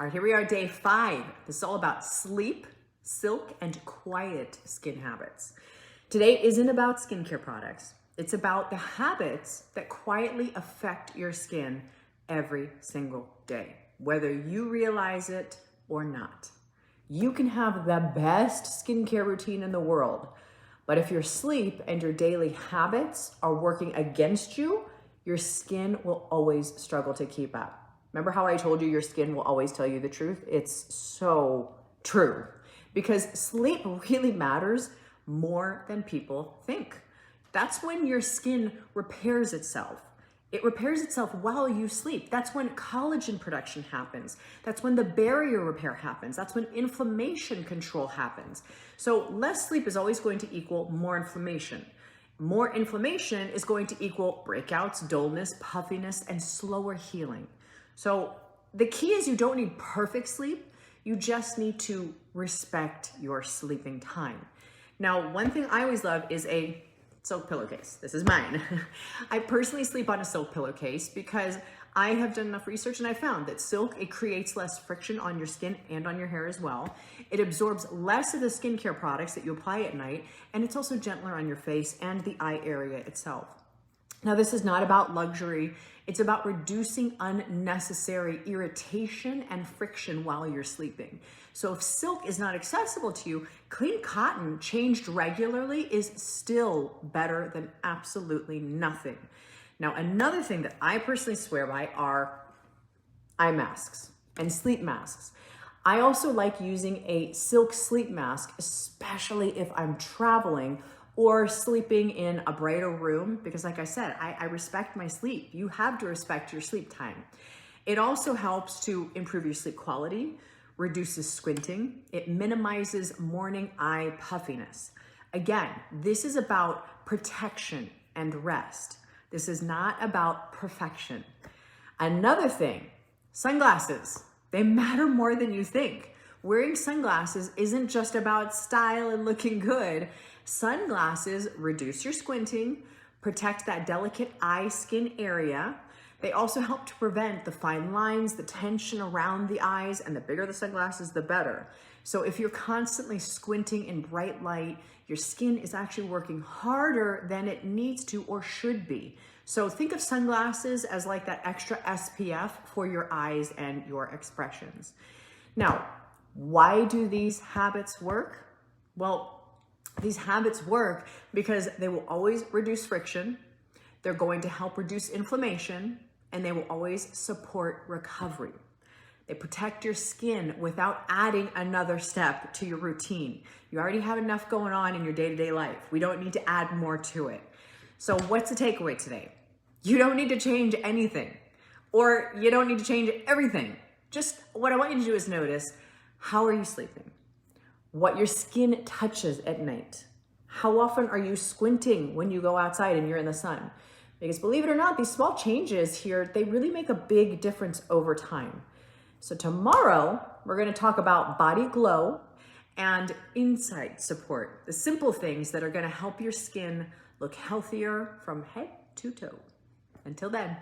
All right, here we are, day 5. This is all about sleep, silk, and quiet skin habits. Today isn't about skincare products. It's about the habits that quietly affect your skin every single day, whether you realize it or not. You can have the best skincare routine in the world, but if your sleep and your daily habits are working against you, your skin will always struggle to keep up. Remember how I told you your skin will always tell you the truth? It's so true because sleep really matters more than people think. That's when your skin repairs itself. It repairs itself while you sleep. That's when collagen production happens. That's when the barrier repair happens. That's when inflammation control happens. So less sleep is always going to equal more inflammation. More inflammation is going to equal breakouts, dullness, puffiness, and slower healing. So the key is you don't need perfect sleep. You just need to respect your sleeping time. Now, one thing I always love is a silk pillowcase. This is mine. I personally sleep on a silk pillowcase because I have done enough research and I found that silk, it creates less friction on your skin and on your hair as well. It absorbs less of the skincare products that you apply at night, and it's also gentler on your face and the eye area itself. Now, this is not about luxury. It's about reducing unnecessary irritation and friction while you're sleeping. So if silk is not accessible to you, clean cotton changed regularly is still better than absolutely nothing. Now, another thing that I personally swear by are eye masks and sleep masks. I also like using a silk sleep mask, especially if I'm traveling or sleeping in a brighter room, because like I said, I respect my sleep. You have to respect your sleep time. It also helps to improve your sleep quality, reduces squinting. It minimizes morning eye puffiness. Again, this is about protection and rest. This is not about perfection. Another thing, sunglasses. They matter more than you think. Wearing sunglasses isn't just about style and looking good. Sunglasses reduce your squinting, protect that delicate eye skin area. They also help to prevent the fine lines, the tension around the eyes, and the bigger the sunglasses, the better. So if you're constantly squinting in bright light, your skin is actually working harder than it needs to or should be. So think of sunglasses as like that extra SPF for your eyes and your expressions. Now, why do these habits work? Well, these habits work because they will always reduce friction, they're going to help reduce inflammation, and they will always support recovery. They protect your skin without adding another step to your routine. You already have enough going on in your day-to-day life. We don't need to add more to it. So what's the takeaway today? You don't need to change anything, or you don't need to change everything. Just what I want you to do is notice, how are you sleeping? What your skin touches at night. How often are you squinting when you go outside and you're in the sun? Because believe it or not, these small changes here, they really make a big difference over time. So tomorrow, we're gonna talk about body glow and inside support, the simple things that are gonna help your skin look healthier from head to toe. Until then.